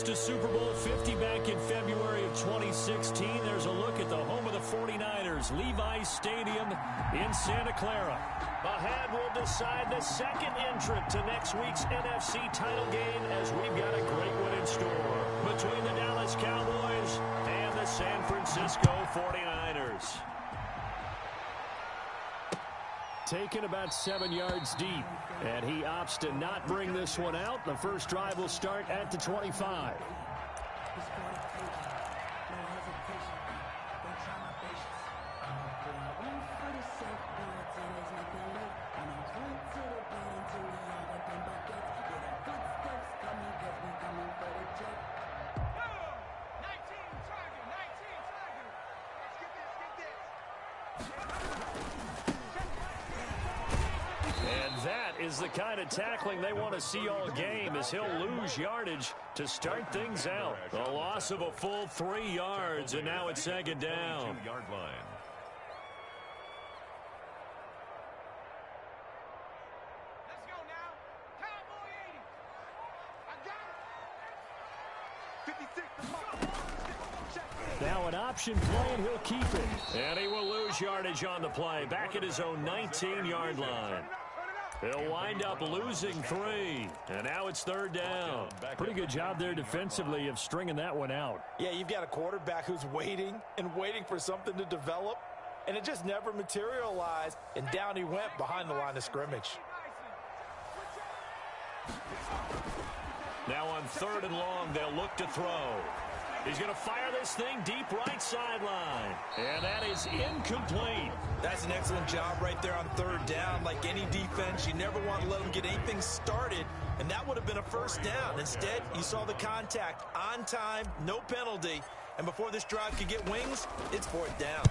lost to Super Bowl 50 back in February of 2016. There's a look at the home of the 49ers, Levi's Stadium in Santa Clara. Ahead will decide the second entrant to next week's NFC title game as we've got a great one in store between the Dallas Cowboys and the San Francisco 49ers. Taken about 7 yards deep, and he opts to not bring this one out. The first drive will start at the 25. Is the kind of tackling they want to see all game, as he'll lose yardage to start things out. A loss of a full 3 yards, and now it's second down. Yard line. Let's go now. Cowboy 80. I got it. 56. Now an option play, and he'll keep it. And he will lose yardage on the play, back at his own 19-yard line. He'll wind up losing 3, and now it's third down. Pretty good job there defensively of stringing that one out. Yeah, you've got a quarterback who's waiting and waiting for something to develop, and it just never materialized, and down he went behind the line of scrimmage. Now on third and long, they'll look to throw. He's going to fire this thing deep right sideline. And that is incomplete. That's an excellent job right there on third down. Like any defense, you never want to let them get anything started, and that would have been a first down. Instead, you saw the contact on time, no penalty, and before this drive could get wings, it's fourth down.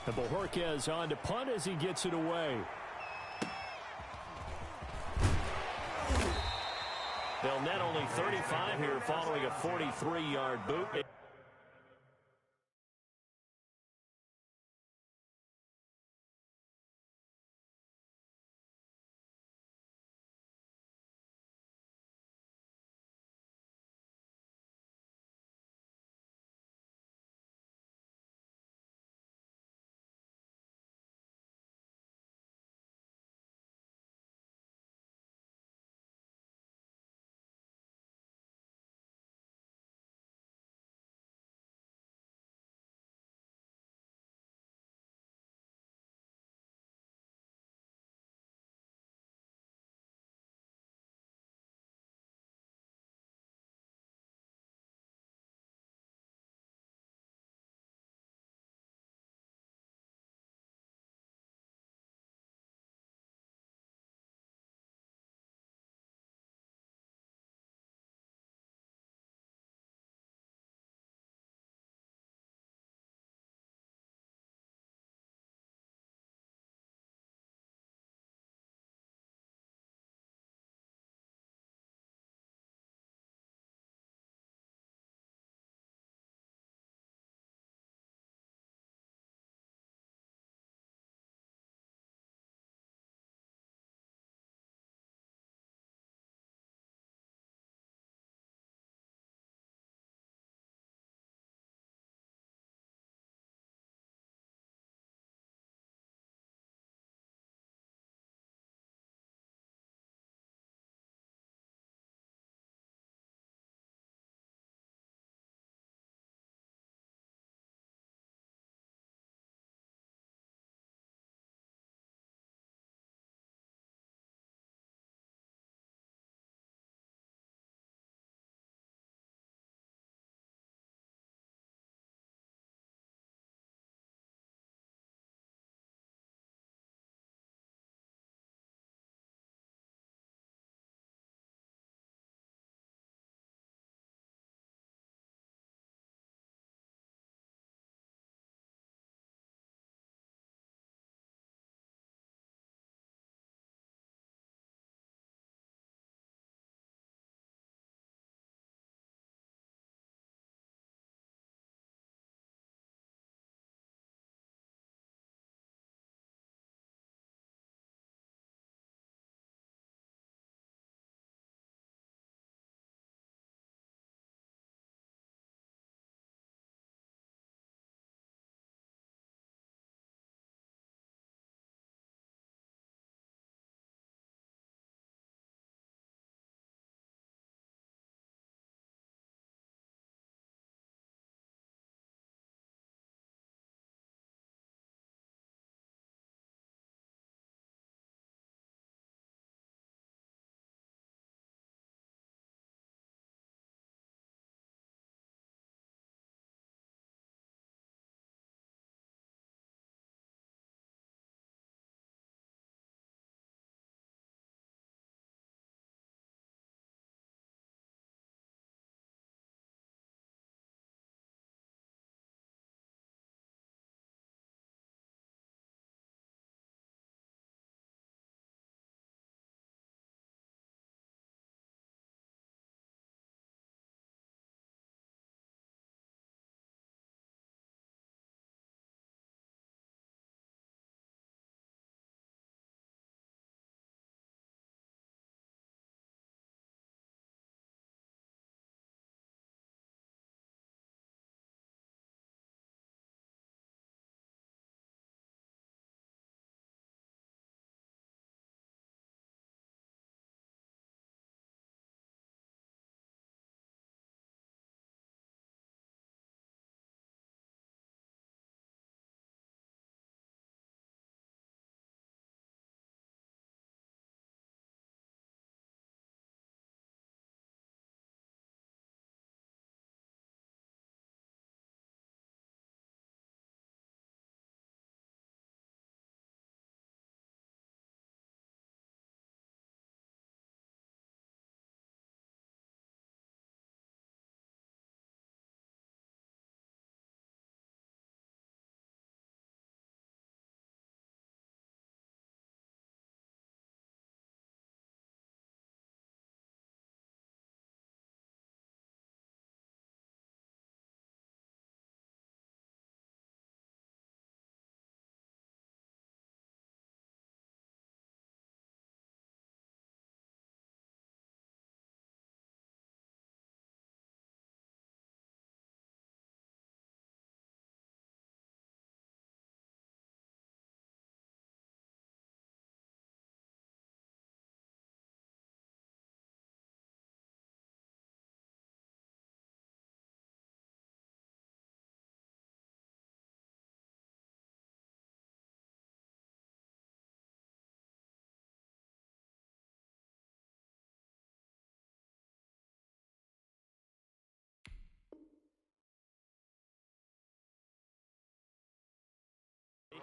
And Bojorquez on to punt as he gets it away. They'll net only 35 here following a 43-yard boot.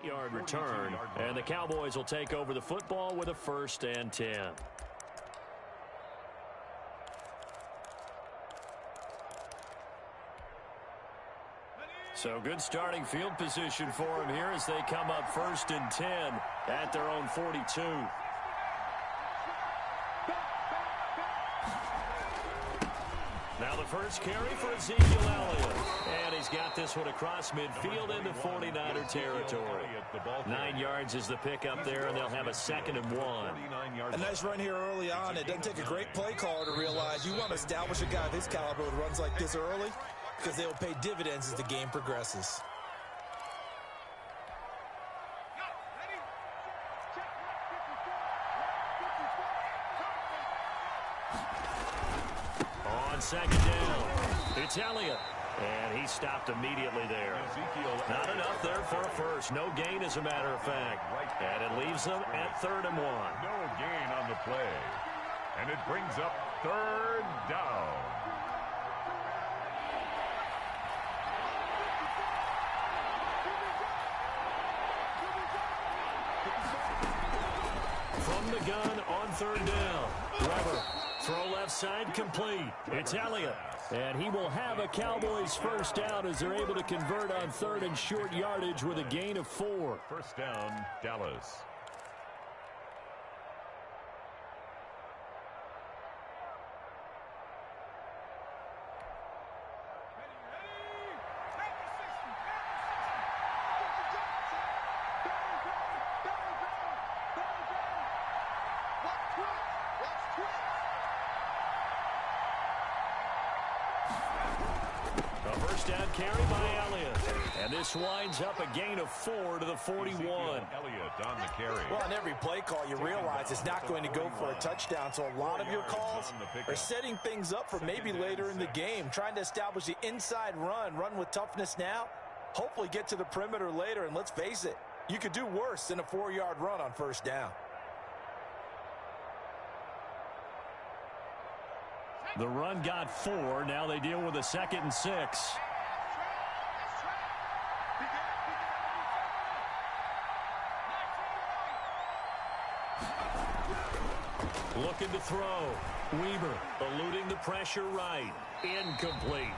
48-yard return, and the Cowboys will take over the football with a 1st and 10. So good starting field position for them here as they come up 1st and 10 at their own 42. Now the first carry for Ezekiel Elliott. And he's got this one across midfield into 49er territory. 9 yards is the pickup there, and they'll have a 2nd and 1. A nice run here early on. It doesn't take a great play caller to realize you want to establish a guy of his caliber with runs like this early, because they will pay dividends as the game progresses. On 2nd down, it's Elliott. And he stopped immediately there. Not enough there for a first. No gain, as a matter of fact. And it leaves them at 3rd and 1. No gain on the play. And it brings up 3rd down. From the gun on 3rd down. Weber, throw left side complete. It's Elliott. And he will have a Cowboys 1st down as they're able to convert on 3rd and short yardage with a gain of 4. 1st down, Dallas. Down carry by Elliott. And this winds up a gain of 4 to the 41. Elliott on the carry. Well, on every play call, you realize it's not going to go for a touchdown. So a lot of your calls are setting things up for maybe later in the game, trying to establish the inside run with toughness now, hopefully get to the perimeter later. And let's face it, you could do worse than a 4-yard run on 1st down. The run got 4. Now they deal with a 2nd and 6. Looking to throw. Weber eluding the pressure right. Incomplete.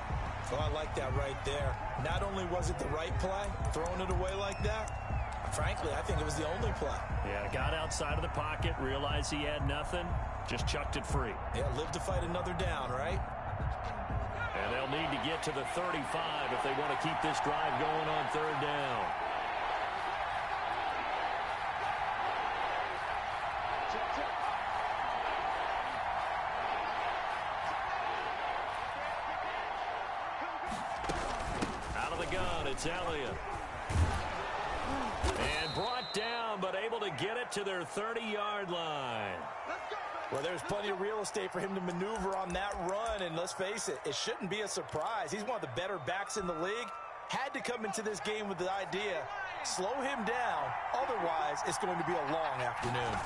Oh, I like that right there. Not only was it the right play, throwing it away like that, frankly, I think it was the only play. Yeah, got outside of the pocket, realized he had nothing, just chucked it free. Yeah, live to fight another down, right? And they'll need to get to the 35 if they want to keep this drive going on 3rd down. Out of the gun, it's Elliott. And brought down, but able to get it to their 30-yard line. Well, there's plenty of real estate for him to maneuver on that run, and let's face it, it shouldn't be a surprise. He's one of the better backs in the league. Had to come into this game with the idea, slow him down, otherwise it's going to be a long afternoon.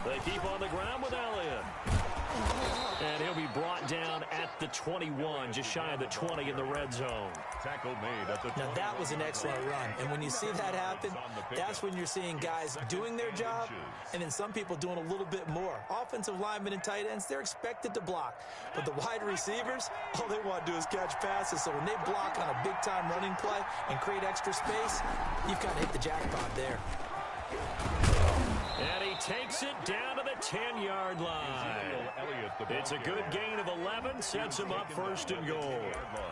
They keep on the ground with Elliott. And he'll be brought down at the 21, just shy of the 20 in the red zone. Tackle made at the 20. Now, that was an excellent run. And when you see that happen, that's when you're seeing guys doing their job and then some people doing a little bit more. Offensive linemen and tight ends, they're expected to block. But the wide receivers, all they want to do is catch passes. So when they block on a big-time running play and create extra space, you've kind of hit the jackpot there. And he takes it down to the 10-yard line. It's a good gain of 11, sets him up 1st and goal.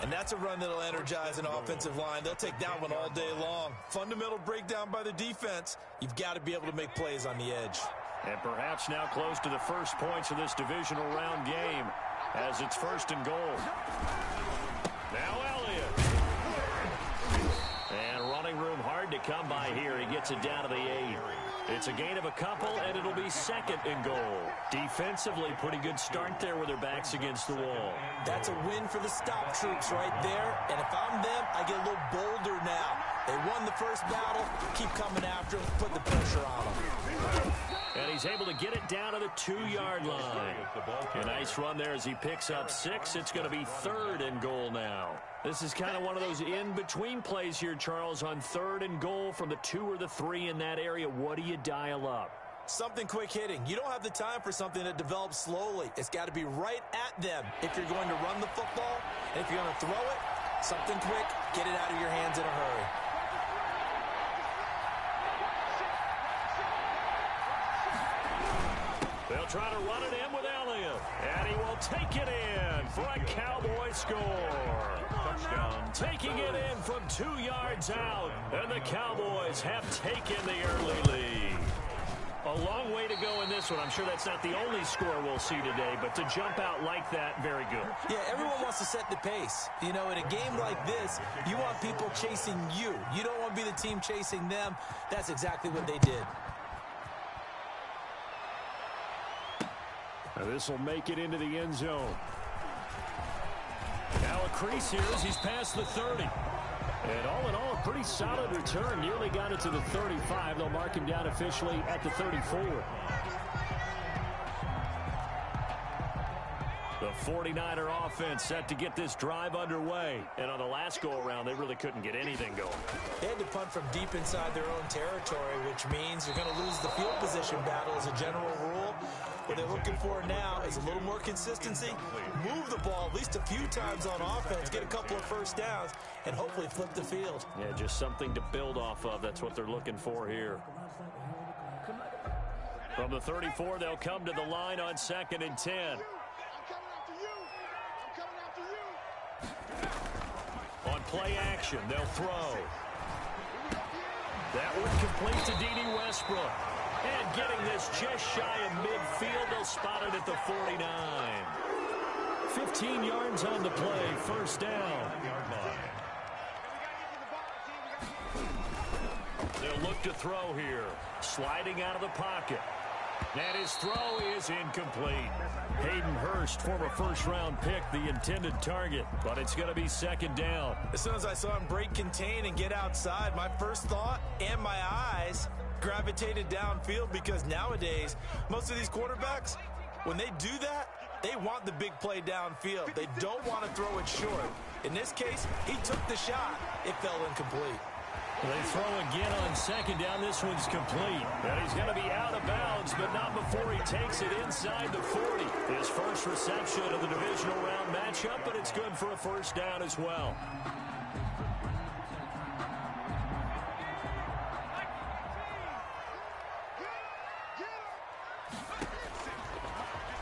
And that's a run that'll energize an offensive line. They'll take that one all day long. Fundamental breakdown by the defense. You've got to be able to make plays on the edge. And perhaps now close to the first points of this divisional round game as it's 1st and goal. Now Elliott. And running room hard to come by here. He gets it down to the 8. It's a gain of a couple, and it'll be 2nd and goal. Defensively, pretty good start there with their backs against the wall. That's a win for the stop troops right there. And if I'm them, I get a little bolder now. They won the first battle. Keep coming after them. Put the pressure on them. And he's able to get it down to the 2-yard line. A nice run there as he picks up 6. It's going to be 3rd and goal now. This is kind of one of those in-between plays here, Charles, on 3rd and goal from the 2 or the 3 in that area. What do you dial up? Something quick hitting. You don't have the time for something that develops slowly. It's got to be right at them if you're going to run the football. And if you're going to throw it, something quick, get it out of your hands in a hurry. They'll try to run it in with Elliott. And he will take it in for a Cowboy score. Touchdown. Taking it in from 2 yards out. And the Cowboys have taken the early lead. A long way to go in this one. I'm sure that's not the only score we'll see today, but to jump out like that, very good. Yeah, everyone wants to set the pace. You know, in a game like this, you want people chasing you. You don't want to be the team chasing them. That's exactly what they did. Now this will make it into the end zone. Now a crease here as he's past the 30. And all in all, a pretty solid return. Nearly got it to the 35. They'll mark him down officially at the 34. The 49er offense set to get this drive underway. And on the last go-around, they really couldn't get anything going. They had to punt from deep inside their own territory, which means you're going to lose the field position battle as a general rule. What they're looking for now is a little more consistency, move the ball at least a few times on offense, get a couple of first downs, and hopefully flip the field. Yeah, just something to build off of. That's what they're looking for here. From the 34, they'll come to the line on 2nd and 10. On play action, they'll throw. That one complete to D.D. Westbrook. And getting this just shy of midfield, they'll spot it at the 49. 15 yards on the play, first down. They'll look to throw here. Sliding out of the pocket. And his throw is incomplete. Hayden Hurst, former first-round pick, the intended target. But it's going to be 2nd down. As soon as I saw him break contain and get outside, my first thought and my eyes gravitated downfield, because nowadays, most of these quarterbacks, when they do that, they want the big play downfield. They don't want to throw it short. In this case, he took the shot. It fell incomplete. They throw again on 2nd down. This one's complete. And he's going to be out of bounds, but not before he takes it inside the 40. His first reception of the divisional round matchup, but it's good for a first down as well.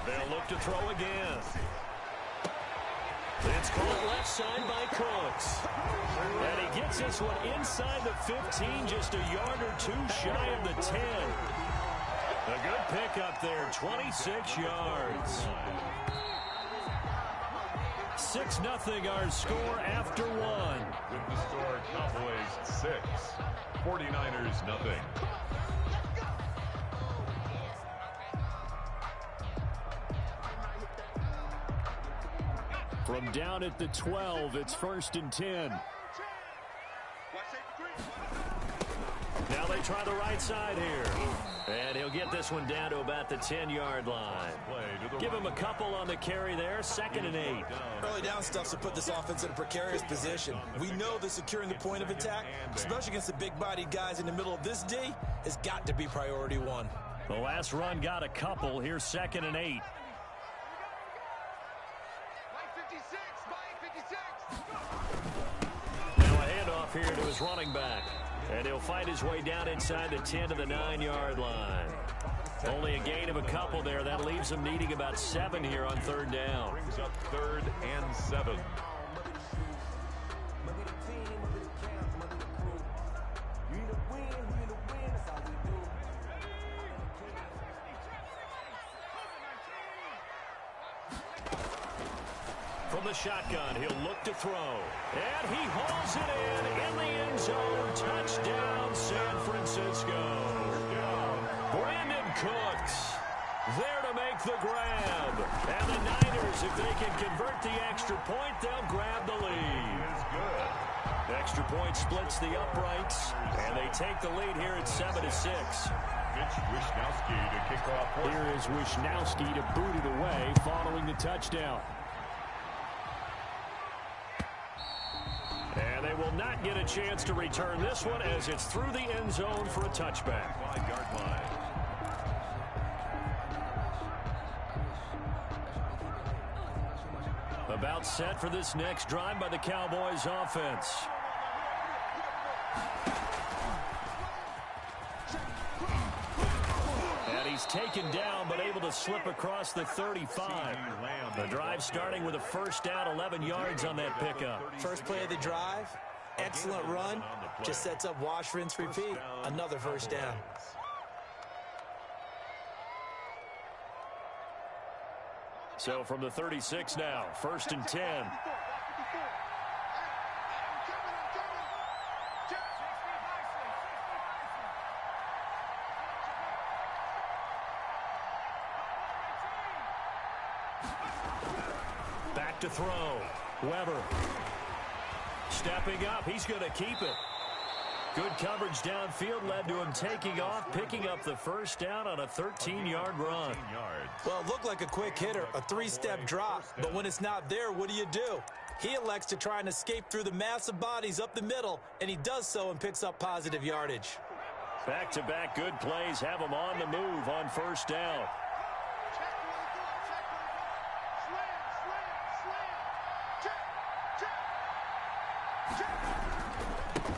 They'll look to throw again. It's caught left side by Cooks. And he gets this one inside the 15, just a yard or two shy of the 10. A good pickup there, 26 yards. 6-0 our score after one. With the score, Cowboys 6, 49ers nothing. From down at the 12, it's 1st and 10. Now they try the right side here. And he'll get this one down to about the 10-yard line. Give him a couple on the carry there, 2nd and 8. Early down stuff's to put this offense in a precarious position. We know that securing the point of attack, especially against the big-bodied guys in the middle of this D, has got to be priority one. The last run got a couple. Here's 2nd and 8. Now a handoff here to his running back. And he'll fight his way down inside the 10 to the 9-yard line. Only a gain of a couple there. That leaves him needing about 7 here on 3rd down. Brings up 3rd and 7. From the shotgun, he'll look to throw. And he hauls it in the end zone. Touchdown, San Francisco. Brandon Cooks there to make the grab. And the Niners, if they can convert the extra point, they'll grab the lead. Extra point splits the uprights, and they take the lead here at 7-6. It's Wisnowski to kick off. Here is Wisnowski to boot it away following the touchdown. And they will not get a chance to return this one as it's through the end zone for a touchback. 5-yard line. About set for this next drive by the Cowboys offense. And he's taken down but able to slip across the 35. The drive starting with a first down, 11 yards on that pickup. First play of the drive, excellent run, just sets up wash, rinse, repeat. Another first down. So from the 36 now, 1st and 10. Back to throw. Weber. Stepping up. He's going to keep it. Good coverage downfield led to him taking off, picking up the first down on a 13-yard run. Well, it looked like a quick hitter, a three-step drop, but when it's not there, what do? He elects to try and escape through the massive bodies up the middle, and he does so and picks up positive yardage. Back-to-back good plays have him on the move on first down.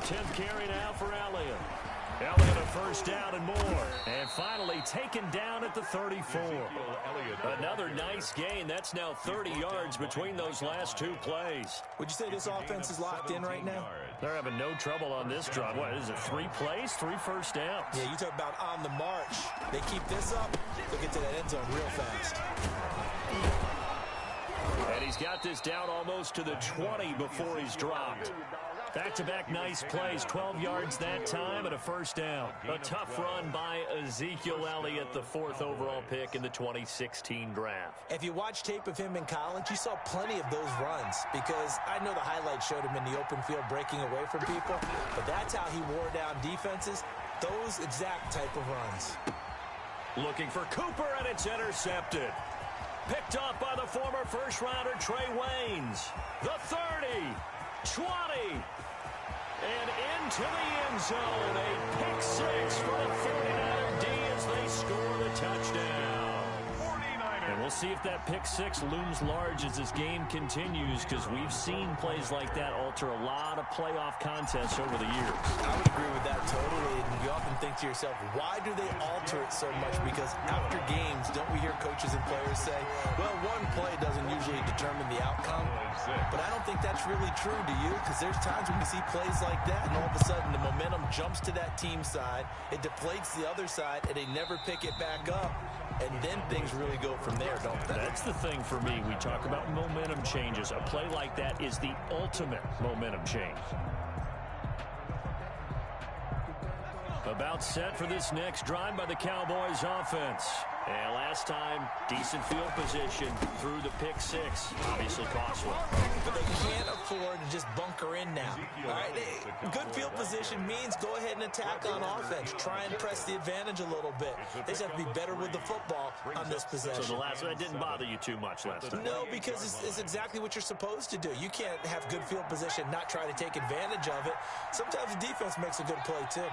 Tenth carry now for Elliott. Elliott a first down and more. And finally taken down at the 34. Another nice gain. That's now 30 yards between those last two plays. Would you say this offense is locked in right now? They're having no trouble on this drive. What is it, 3 plays, 3 first downs? Yeah, you talk about on the march. They keep this up, they'll get to that end zone real fast. And he's got this down almost to the 20 before he's dropped. Back-to-back nice plays, 12 yards that time and a first down. A tough run by Ezekiel Elliott, the 4th overall pick in the 2016 draft. If you watch tape of him in college, you saw plenty of those runs because I know the highlights showed him in the open field breaking away from people, but that's how he wore down defenses, those exact type of runs. Looking for Cooper, and it's intercepted. Picked off by the former first-rounder Trey Waynes. The 30, 20, and into the end zone. A pick 6 for the 49er D as they score the touchdown. And we'll see if that pick 6 looms large as this game continues, because we've seen plays like that alter a lot of playoff contests over the years. I would agree with that totally. And you often think to yourself, why do they alter it so much? Because after games, don't we hear coaches and players say, well, one play doesn't usually determine the outcome. But I don't think that's really true, do you? Because there's times when you see plays like that, and all of a sudden the momentum jumps to that team side, it deflates the other side, and they never pick it back up. And then things really go from there, don't they? That's the thing for me. We talk about momentum changes. A play like that is the ultimate momentum change. About set for this next drive by the Cowboys offense. And last time, decent field position through the pick 6. Obviously costly. But they can't afford to just bunker in now. All right, good field position means go ahead and attack on offense. Try and press the advantage a little bit. They just have to be better with the football on this possession. So the last one didn't bother you too much last time? No, because it's exactly what you're supposed to do. You can't have good field position, not try to take advantage of it. Sometimes the defense makes a good play, too.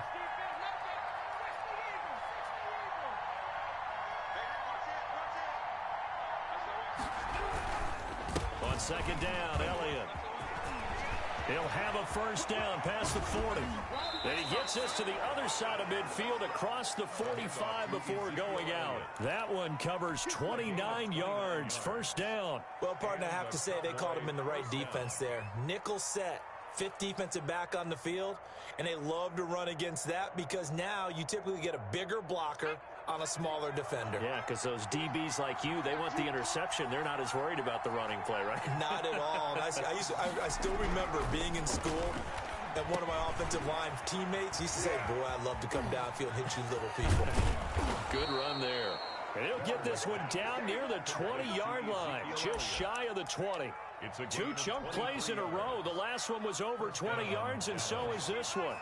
Second down, Elliott. He'll have a first down past the 40. Then he gets this to the other side of midfield across the 45 before going out. That one covers 29 yards. First down. Well, partner, I have to say they called him in the right defense there. Nickel set. 5th defensive back on the field, and they love to run against that because now you typically get a bigger blocker on a smaller defender. Yeah, because those DBs like you, they want the interception. They're not as worried about the running play, right? Not at all. I still remember being in school, and one of my offensive line teammates used to say, boy, I'd love to come downfield and hit you little people. Good run there. And he'll get this one down near the 20-yard line, just shy of the 20. 2 chunk plays in a row. The last one was over 20 yards, and so is this one.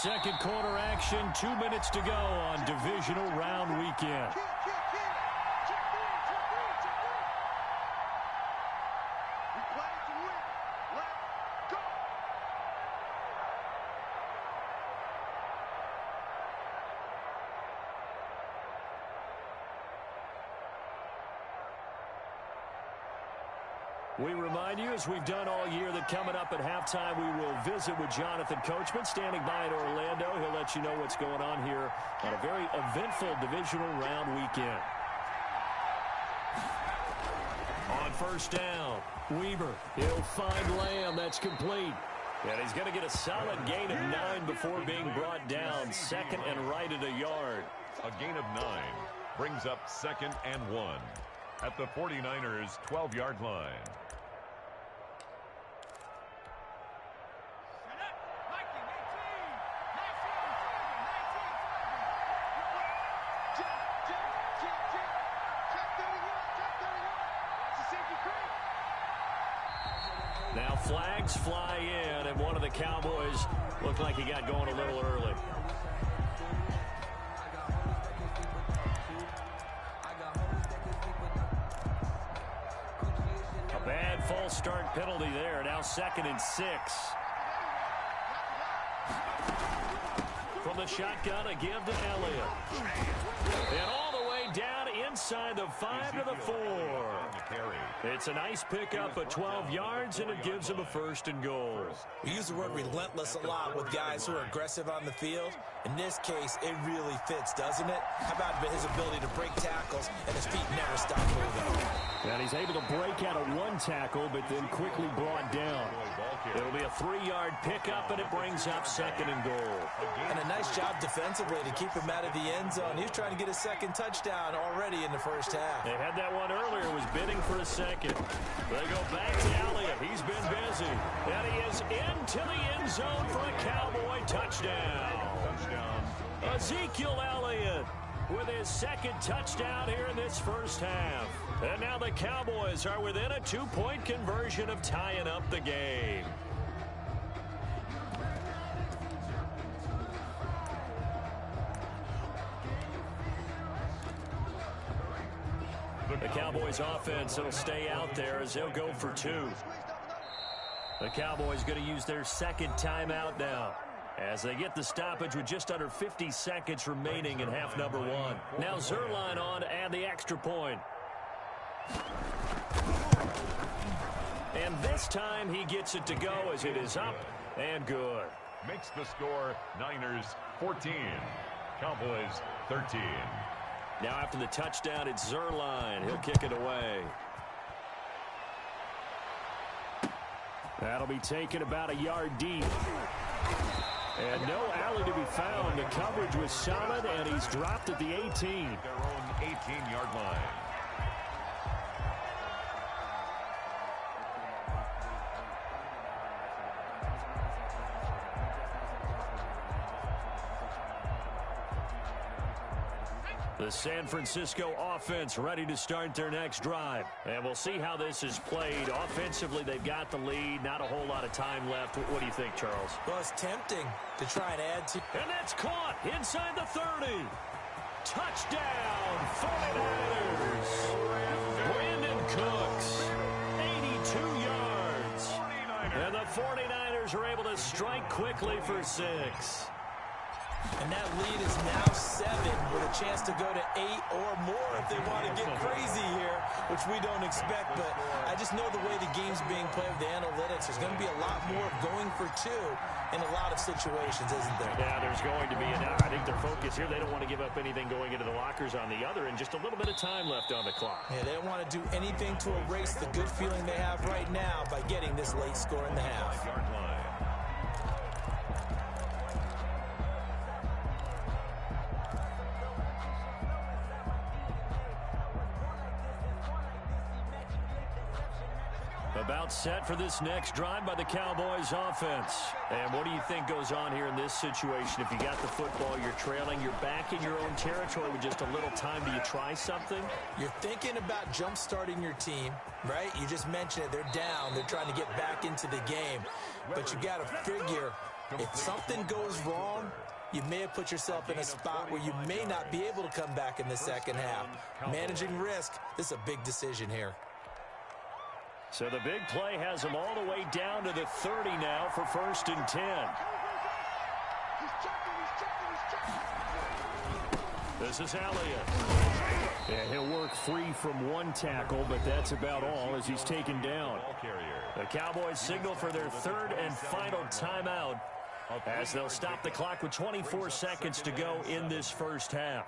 second quarter action. 2 minutes to go on divisional round weekend. We remind you, as we've done all year, that coming up at halftime, we will visit with Jonathan Coachman, standing by in Orlando. He'll let you know what's going on here on a very eventful divisional round weekend. On first down, Weaver. He'll find Lamb. That's complete. And he's going to get a solid gain of 9 before being brought down. Second and right at a yard. A gain of 9 brings up 2nd and 1 at the 49ers' 12-yard line. Now flags fly in, and one of the Cowboys looked like he got going a little early. A bad false start penalty there. Now 2nd and 6. From the shotgun, a give to Elliott. And all the way down inside the 5 to the 4. It's a nice pickup of 12 yards, and it gives him a 1st and goal. We use the word relentless a lot with guys who are aggressive on the field. In this case, it really fits, doesn't it? How about his ability to break tackles, and his feet never stop moving? And he's able to break out of one tackle, but then quickly brought down. It'll be a 3-yard pickup, and it brings up 2nd and goal. And a nice job defensively to keep him out of the end zone. He was trying to get a 2nd touchdown already in the first half. They had that one earlier, was bidding for a 2nd. They go back to Elliott. He's been busy. And he is into the end zone for a Cowboy touchdown. Ezekiel Elliott with his 2nd touchdown here in this first half. And now the Cowboys are within a 2-point conversion of tying up the game. The Cowboys offense will stay out there as they'll go for 2. The Cowboys going to use their 2nd timeout now, as they get the stoppage with just under 50 seconds remaining in half number 1. Now Zerline on to add the extra point. And this time he gets it to go as it is up and good. Makes the score Niners 14, Cowboys 13. Now after the touchdown, it's Zerline. He'll kick it away. That'll be taken about a yard deep. And no alley to be found. The coverage was solid, and he's dropped at the 18. Their own 18-yard line. The San Francisco offense ready to start their next drive. And we'll see how this is played. Offensively, they've got the lead. Not a whole lot of time left. What do you think, Charles? Well, it's tempting to try and add to. And that's caught inside the 30. Touchdown, 49ers. Brandon Cooks, 82 yards. And the 49ers are able to strike quickly for 6. And that lead is now 7 with a chance to go to 8 or more if they want to get crazy here, which we don't expect. But I just know the way the game's being played with the analytics, there's going to be a lot more of going for 2 in a lot of situations, isn't there? Yeah, there's going to be. And I think their focus here, they don't want to give up anything going into the lockers on the other, and just a little bit of time left on the clock. Yeah, they don't want to do anything to erase the good feeling they have right now by getting this late score in the half. About set for this next drive by the Cowboys offense. And what do you think goes on here in this situation? If you got the football, you're trailing, you're back in your own territory with just a little time. Do you try something? You're thinking about jump-starting your team, right? You just mentioned it. They're down. They're trying to get back into the game. But you got to figure if something goes wrong, you may have put yourself in a spot where you may not be able to come back in the second half. Managing risk, this is a big decision here. So the big play has them all the way down to the 30 now for 1st and 10. This is Elliott. Yeah, he'll work free from one tackle, but that's about all as he's taken down. The Cowboys signal for their 3rd and final timeout as they'll stop the clock with 24 seconds to go in this first half.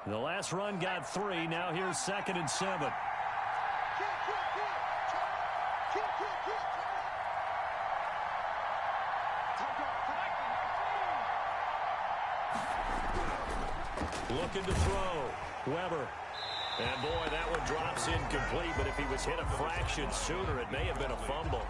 The last run got 3. Now here's 2nd and 7. Looking to throw. Weber. And boy, that one drops incomplete, but if he was hit a fraction sooner, it may have been a fumble.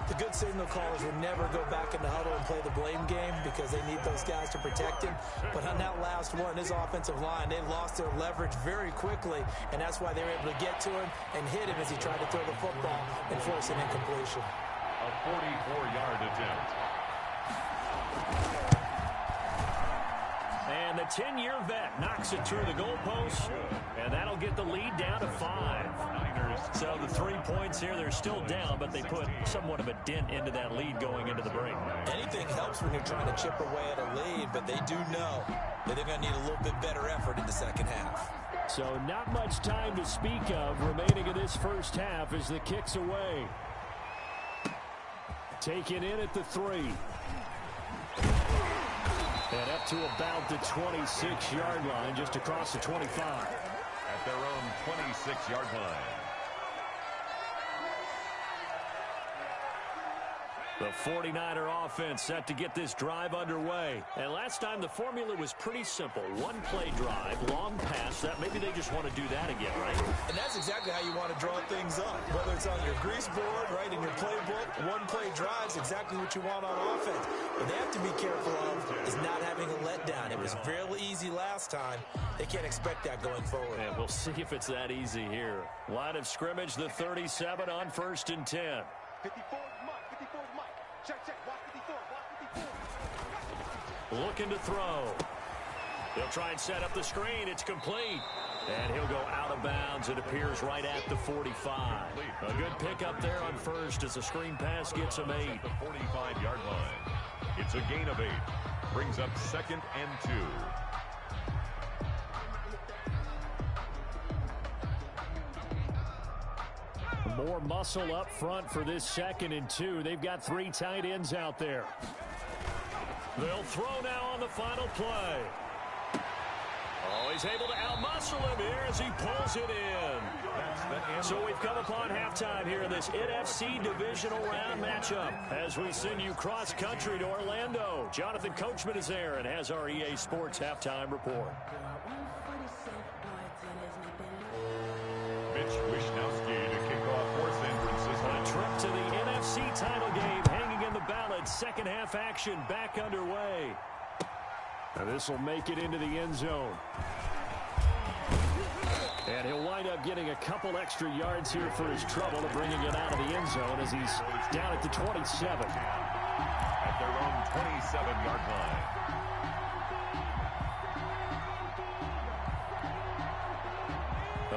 The good signal callers will never go back in the huddle and play the blame game because they need those guys to protect him. But on that last one, his offensive line, they lost their leverage very quickly, and that's why they were able to get to him and hit him as he tried to throw the football and force an incompletion. A 44-yard attempt. And the 10-year vet knocks it through the goalpost, and that'll get the lead down to 5. So the 3 points here, they're still down, but they put somewhat of a dent into that lead going into the break. Anything helps when you're trying to chip away at a lead, but they do know that they're going to need a little bit better effort in the second half. So not much time to speak of remaining in this first half as the kick's away. Taken in at the 3. And up to about the 26-yard line, just across the 25. At their own 26-yard line. The 49er offense set to get this drive underway. And last time the formula was pretty simple. One play drive, long pass. That maybe they just want to do that again, right? And that's exactly how you want to draw things up. Whether it's on your grease board, right, in your playbook, one play drive's exactly what you want on offense. What they have to be careful of is not having a letdown. It was fairly easy last time. They can't expect that going forward. And we'll see if it's that easy here. Line of scrimmage, the 37 on 1st and 10. 54 Mike. 54 Mike. Check. Watch 54. Watch 54. Looking to throw. He'll try and set up the screen. It's complete. And he'll go out of bounds. It appears right at the 45. A good pickup there on 1st as the screen pass gets him 8. The 45-yard line. It's a gain of 8. Brings up 2nd and 2. More muscle up front for this 2nd and 2. They've got 3 tight ends out there. They'll throw now on the final play. Oh, he's able to outmuscle him here as he pulls it in. So we've come upon halftime here in this NFC Divisional Round matchup as we send you cross-country to Orlando. Jonathan Coachman is there and has our EA Sports halftime report. Mitch Wishnowsky to kick off for San Francisco. A trip to the NFC title game hanging in the balance. Second half action back underway. And this will make it into the end zone. And he'll wind up getting a couple extra yards here for his trouble to bringing it out of the end zone as he's down at the 27. At their own 27-yard line.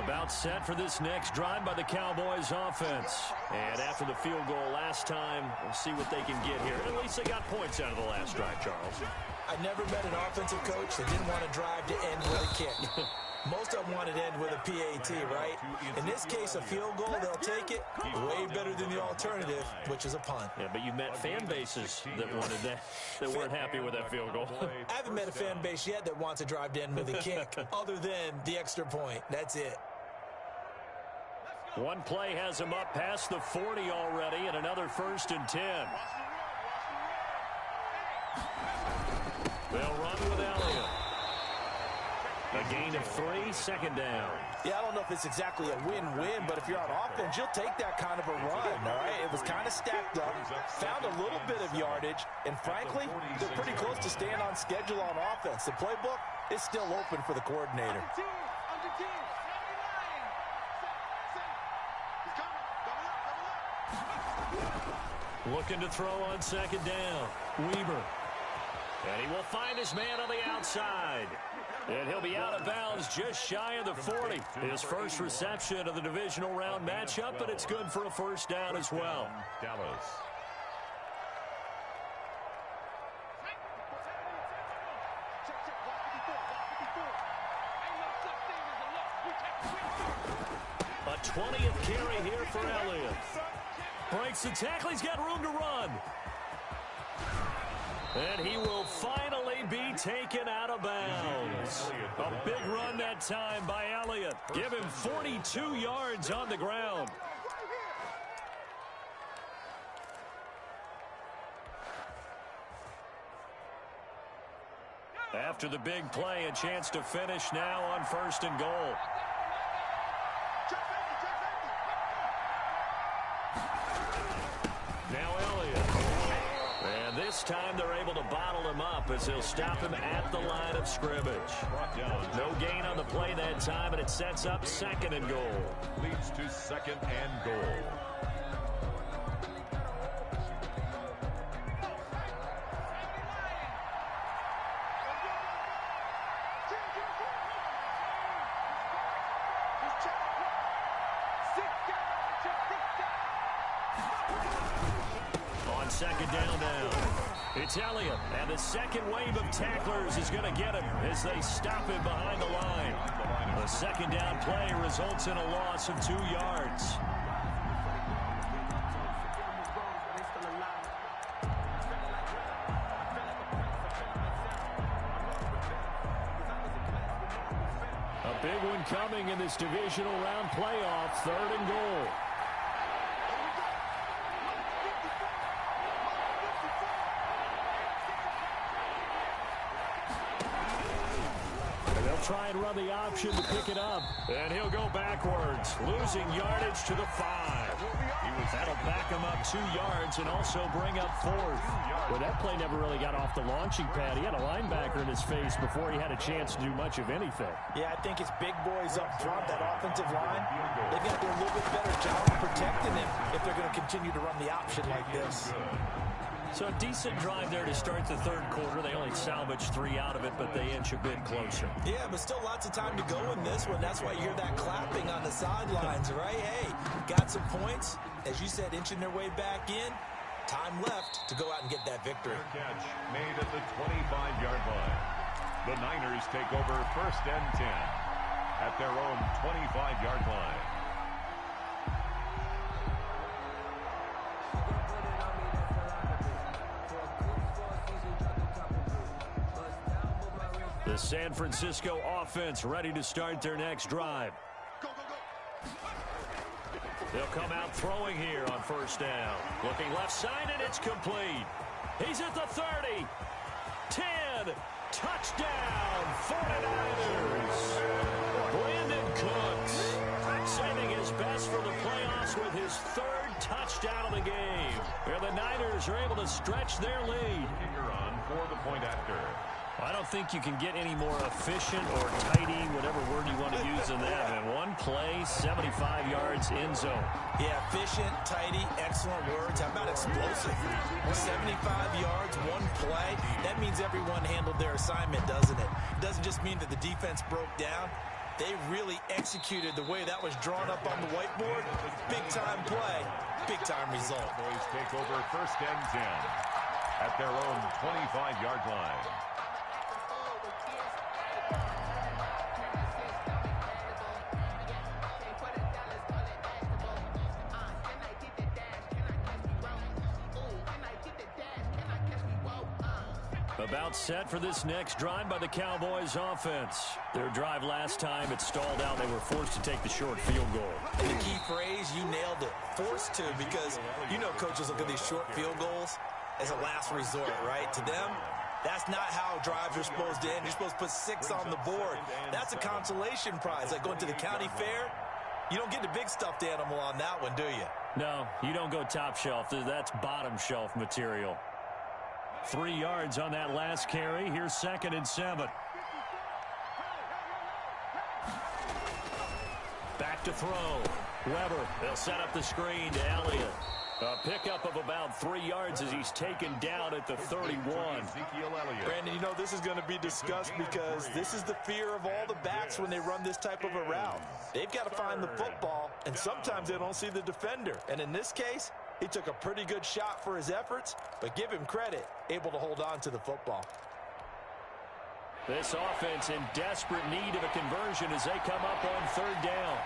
About set for this next drive by the Cowboys offense. And after the field goal last time, we'll see what they can get here. At least they got points out of the last drive, Charles. I never met an offensive coach that didn't want to drive to end with a kick. Most of them wanted to end with a PAT, right? In this case, a field goal, they'll take it. Way better than the alternative, which is a punt. Yeah, but you met fan bases that wanted that, that weren't happy with that field goal. I haven't met a fan base yet that wants to drive to end with a kick, other than the extra point. That's it. One play has him up past the 40 already, and another 1st and 10. They'll run with Elliott. A gain of 3, second down. Yeah, I don't know if it's exactly a win-win, but if you're on offense, you'll take that kind of a run, all right? It was kind of stacked up, found a little bit of yardage, and frankly, they're pretty close to staying on schedule on offense. The playbook is still open for the coordinator. Looking to throw on second down. Weaver. And he will find his man on the outside. And he'll be out of bounds just shy of the 40. His first reception of the divisional round matchup, but it's good for a first down as well. Dallas. A 20th carry here for Elliott. Breaks the tackle. He's got room to run. And he will finally be taken out of bounds. A big run that time by Elliott. Give him 42 yards on the ground. After the big play, a chance to finish now on 1st and goal. Now Elliott. And this time they're able to bottle him up as they'll stop him at the line of scrimmage. No gain on the play that time, and it sets up 2nd and goal. Leads to 2nd and goal. On 2nd down now. It's Elliott, and the second wave of tacklers is going to get him as they stop him behind the line. The 2nd down play results in a loss of 2 yards. A big one coming in this divisional round playoff, 3rd and goal. Try and run the option to pick it up. And he'll go backwards, losing yardage to the 5. That'll back him up 2 yards and also bring up 4th. Well, that play never really got off the launching pad. He had a linebacker in his face before he had a chance to do much of anything. Yeah, I think it's big boys up front, that offensive line. They've got to do a little bit better job of protecting him if they're going to continue to run the option like this. So a decent drive there to start the 3rd quarter. They only salvaged 3 out of it, but they inch a bit closer. Yeah, but still lots of time to go in this one. That's why you hear that clapping on the sidelines, right? Hey, got some points. As you said, inching their way back in. Time left to go out and get that victory. Catch made at the 25-yard line. The Niners take over 1st and 10 at their own 25-yard line. The San Francisco offense ready to start their next drive. They'll come out throwing here on 1st down. Looking left side, and it's complete. He's at the 30. 10. Touchdown, 49ers. Brandon Cooks saving his best for the playoffs with his 3rd touchdown of the game. Where the Niners are able to stretch their lead. Kicker on for the point after. I don't think you can get any more efficient or tidy, whatever word you want to use in that. And one play, 75 yards in zone. Yeah, efficient, tidy, excellent words. How about explosive? 75 yards, one play. That means everyone handled their assignment, doesn't it? It doesn't just mean that the defense broke down. They really executed the way that was drawn up on the whiteboard. Big-time play, big-time result. Boys take over 1st and 10 at their own 25-yard line. About set for this next drive by the Cowboys offense. Their drive last time, it stalled out. They were forced to take the short field goal. And the key phrase, you nailed it. Forced to, because you know coaches look at these short field goals as a last resort, right? To them, That's not how drives are supposed to end. You're supposed to put 6 on the board. That's a consolation prize, like going to the county fair. You don't get the big stuffed animal on that one, do you? No, you don't go top shelf. That's bottom shelf material. 3 yards on that last carry. Here's 2nd and 7. Back to throw. Weber, they'll set up the screen to Elliott. A pickup of about 3 yards as he's taken down at the 31. Brandon, you know this is going to be discussed because this is the fear of all the backs when they run this type of a route. They've got to find the football, and sometimes they don't see the defender. And in this case, he took a pretty good shot for his efforts, but give him credit, able to hold on to the football. This offense in desperate need of a conversion as they come up on 3rd down.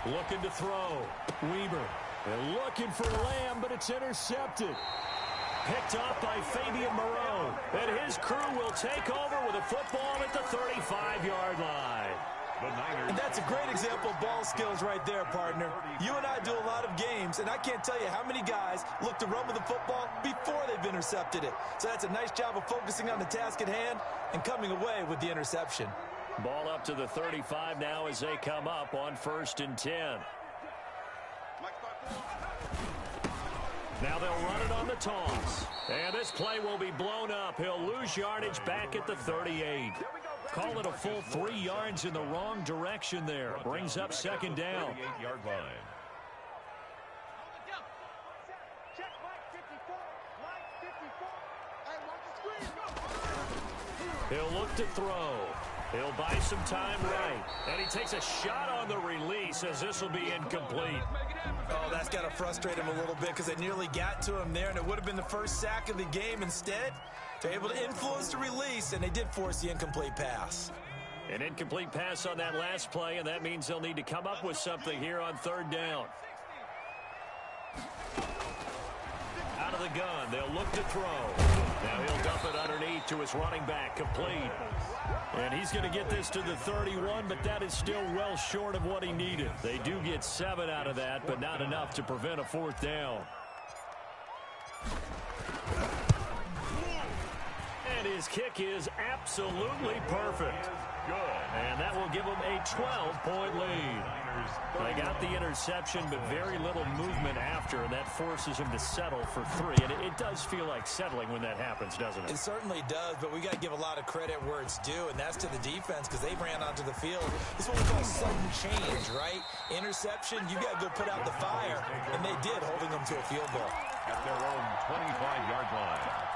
Looking to throw. Weber. They're looking for Lamb, but it's intercepted. Picked off by Fabian Moreau. And his crew will take over with a football at the 35-yard line. And that's a great example of ball skills right there, partner. You and I do a lot of games, and I can't tell you how many guys look to run with the football before they've intercepted it. So that's a nice job of focusing on the task at hand and coming away with the interception. Ball up to the 35 now as they come up on 1st and 10. Now they'll run it on the toss. And this play will be blown up. He'll lose yardage back at the 38. Call it a full 3 yards in the wrong direction there. Brings up 2nd down. 38-yard line. He'll look to throw. He'll buy some time right. And he takes a shot on the release as this will be incomplete. Oh, that's got to frustrate him a little bit because they nearly got to him there, and it would have been the first sack of the game. Instead, they're able to influence the release, and they did force the incomplete pass. An incomplete pass on that last play, and that means they'll need to come up with something here on 3rd down. Out of the gun, they'll look to throw. Now he'll dump it underneath to his running back, complete. And he's going to get this to the 31, but that is still well short of what he needed. They do get 7 out of that, but not enough to prevent a 4th down. And his kick is absolutely perfect. And that will give him a 12-point lead. They got the interception, but very little movement after, and that forces him to settle for 3. And it does feel like settling when that happens, doesn't it? It certainly does, but we got to give a lot of credit where it's due, and that's to the defense because they ran onto the field. This is what we call sudden change, right? Interception, you got to go put out the fire, and they did, holding them to a field goal. At their own 25-yard line.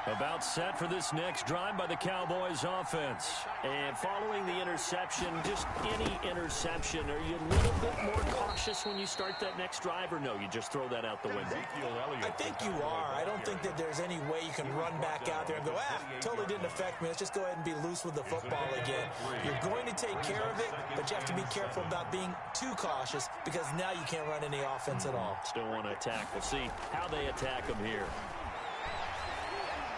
About set for this next drive by the Cowboys offense. And following the interception, just any interception, are you a little bit more cautious when you start that next drive, or no, you just throw that out the window? I think you are. I don't think that there's any way you can run back out there and go, totally didn't affect me. Let's just go ahead and be loose with the football again. You're going to take care of it, but you have to be careful about being too cautious because now you can't run any offense at all. Still want to attack. We'll see how they attack him here.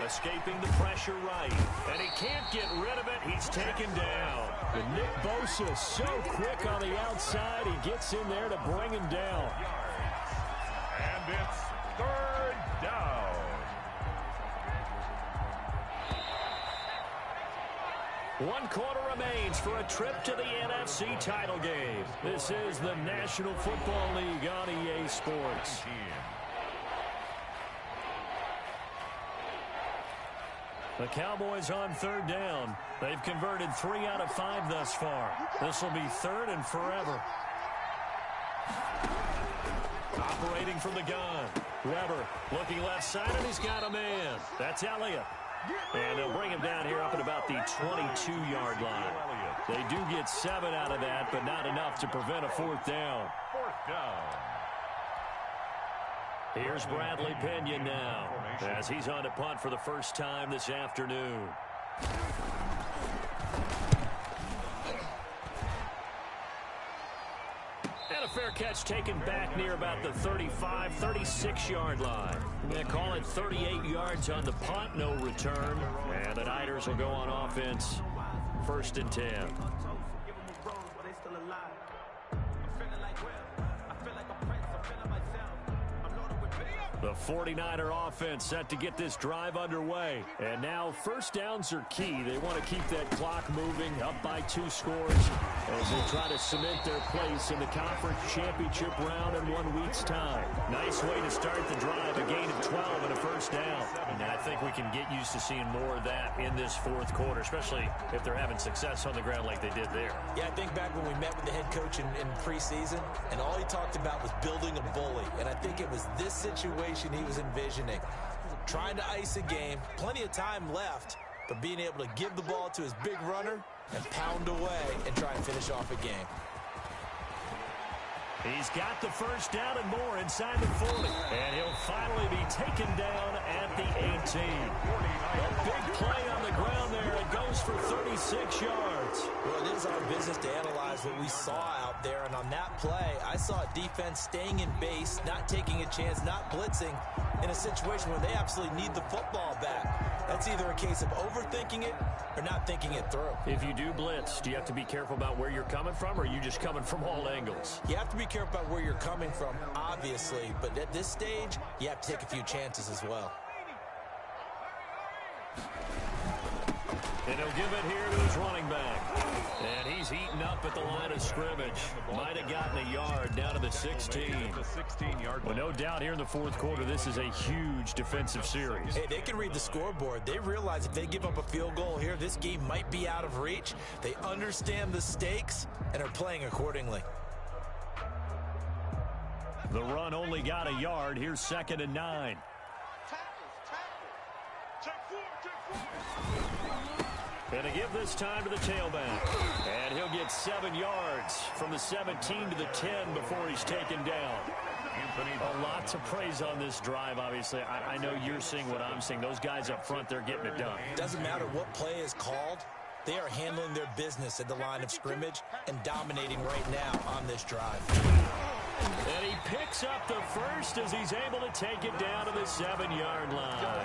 Escaping the pressure right. And he can't get rid of it. He's taken down. And Nick Bosa so quick on the outside. He gets in there to bring him down. And it's 3rd down. One quarter remains for a trip to the NFC title game. This is the National Football League on EA Sports. The Cowboys on 3rd down. They've converted 3 out of 5 thus far. This will be 3rd and forever. Operating from the gun. Weber looking left side, and he's got a man. That's Elliott. And they'll bring him down here up at about the 22-yard line. They do get 7 out of that, but not enough to prevent a 4th down. 4th down. Here's Bradley Pinion now as he's on to punt for the first time this afternoon. And a fair catch taken back near about the 35, 36-yard line. They call it 38 yards on the punt, no return. And the Niners will go on offense 1st and 10. The 49er offense set to get this drive underway. And now first downs are key. They want to keep that clock moving, up by 2 scores as they try to cement their place in the conference championship round in 1 week's time. Nice way to start the drive, a gain of 12 and a first down. And I think we can get used to seeing more of that in this 4th quarter, especially if they're having success on the ground like they did there. Yeah, I think back when we met with the head coach in preseason, and all he talked about was building a bully. And I think it was this situation he was envisioning. Trying to ice a game, plenty of time left, but being able to give the ball to his big runner and pound away and try and finish off a game. He's got the first down and more inside the 40. And he'll finally be taken down at the 18. A big play on the ground there. It goes for 36 yards. Well, it is our business to analyze what we saw out there. And on that play, I saw a defense staying in base, not taking a chance, not blitzing in a situation where they absolutely need the football back. That's either a case of overthinking it or not thinking it through. If you do blitz, do you have to be careful about where you're coming from, or are you just coming from all angles? You have to be careful about where you're coming from, obviously, but at this stage, you have to take a few chances as well. And he'll give it here to his running back. And he's heating up at the line of scrimmage. Might have gotten a yard down to the 16. Well, no doubt here in the 4th quarter, this is a huge defensive series. Hey, they can read the scoreboard. They realize if they give up a field goal here, this game might be out of reach. They understand the stakes and are playing accordingly. The run only got a yard. Here's 2nd and 9. And to give this time to the tailback. And he'll get 7 yards from the 17 to the 10 before he's taken down. A lot to praise on this drive, obviously. I know you're seeing what I'm seeing. Those guys up front, they're getting it done. Doesn't matter what play is called. They are handling their business at the line of scrimmage and dominating right now on this drive. And he picks up the first as he's able to take it down to the 7-yard line.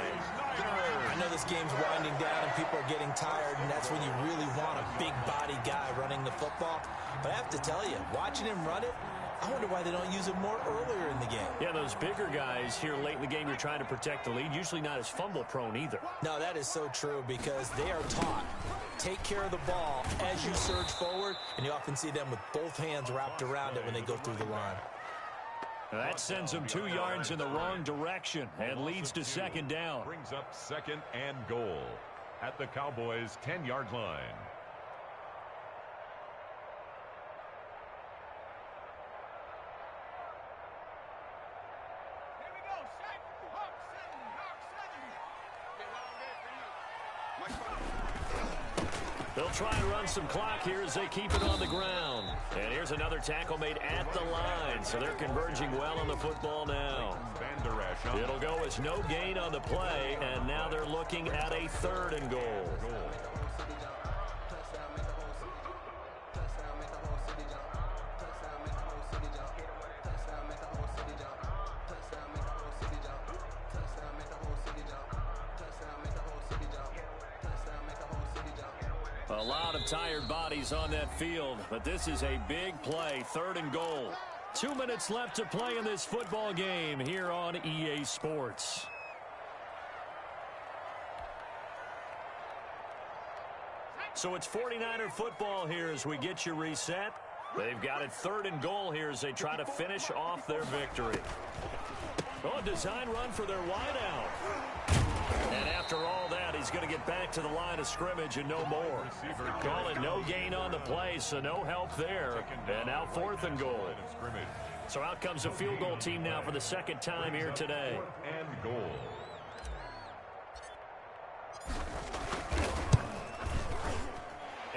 I know this game's winding down and people are getting tired, and that's when you really want a big body guy running the football. But I have to tell you, watching him run it, I wonder why they don't use it more earlier in the game. Yeah, those bigger guys here late in the game, you're trying to protect the lead, usually not as fumble-prone either. No, that is so true because they are taught. Take care of the ball as you surge forward, and you often see them with both hands wrapped around it when they go through the line. That sends them 2 yards in the wrong direction and leads to 2nd down. Brings up 2nd and goal at the Cowboys' 10-yard line. They'll try and run some clock here as they keep it on the ground. And here's another tackle made at the line, so they're converging well on the football now. It'll go as no gain on the play, and now they're looking at a 3rd and goal. A lot of tired bodies on that field, but this is a big play, 3rd and goal. 2 minutes left to play in this football game here on EA Sports. So it's 49er football here as we get you reset. They've got it 3rd and goal here as they try to finish off their victory. Oh, a design run for their wideout. And after all that, he's going to get back to the line of scrimmage and no more. Call it no gain on the play, so no help there. And now 4th and goal. So out comes the field goal team now for the 2nd time here today. 4th and goal.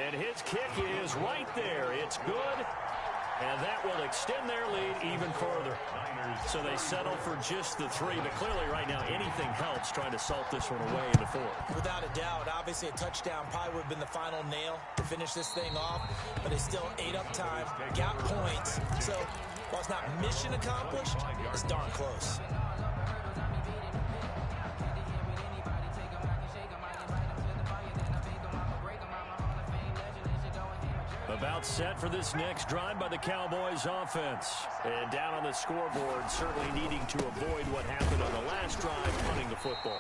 And his kick is right there. It's good. And that will extend their lead even further. So they settle for just the 3. But clearly right now anything helps trying to salt this one away in the 4th. Without a doubt, obviously a touchdown probably would have been the final nail to finish this thing off. But they still ate up time, got points. So while it's not mission accomplished, it's darn close. about set for this next drive by the Cowboys offense. And down on the scoreboard, certainly needing to avoid what happened on the last drive, punting the football.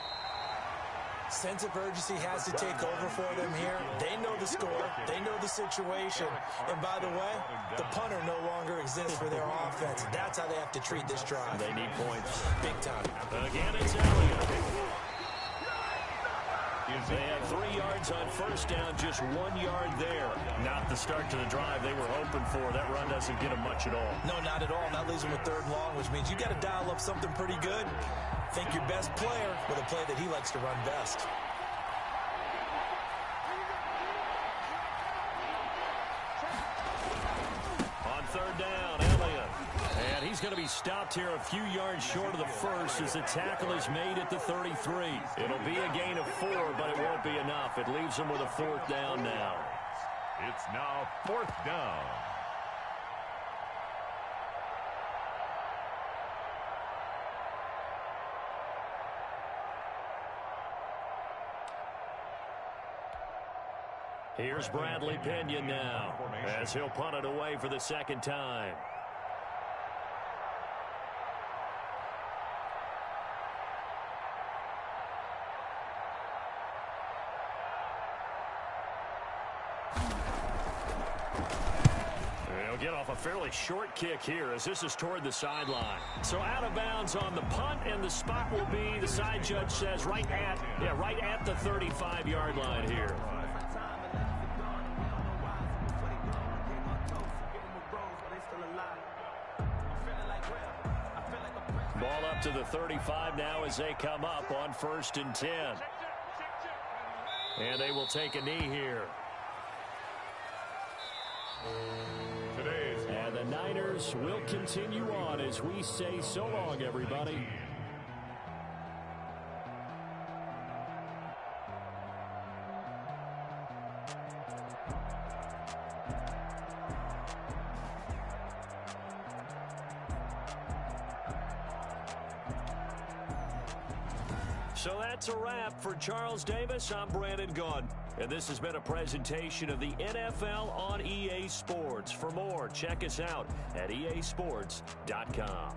Sense of urgency has to take over for them here. They know the score. They know the situation. And by the way, the punter no longer exists for their offense. That's how they have to treat this drive. They need points. Big time. Again, it's Elliott. They have 3 yards on first down, just 1 yard there. Not the start to the drive they were hoping for. That run doesn't get them much at all. No, not at all. That leaves them with 3rd and long, which means you got to dial up something pretty good. Think your best player with a play that he likes to run best. On 3rd down, Elliott. And he's going to be stopped here a few yards short of the first as the tackle is made at the 33. It'll be a gain of 4, but it won't be enough. It leaves him with a 4th down now. It's now 4th down. Here's Bradley Pinion now as he'll punt it away for the 2nd time. They'll get off a fairly short kick here as this is toward the sideline. So out of bounds on the punt, and the spot will be, the side judge says, right at the 35-yard line here. Ball up to the 35 now as they come up on 1st and 10. And they will take a knee here. And the Niners will continue on as we say so long, everybody. So that's a wrap for Charles Davis. I'm Brandon Gaudin. And this has been a presentation of the NFL on EA Sports. For more, check us out at easports.com.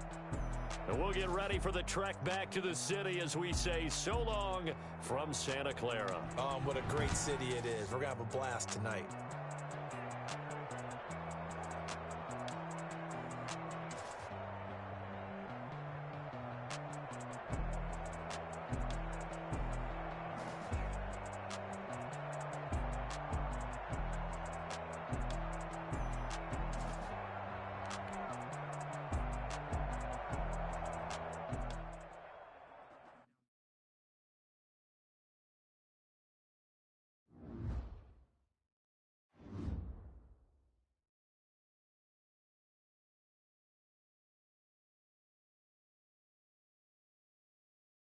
And we'll get ready for the trek back to the city as we say so long from Santa Clara. What a great city it is. We're going to have a blast tonight.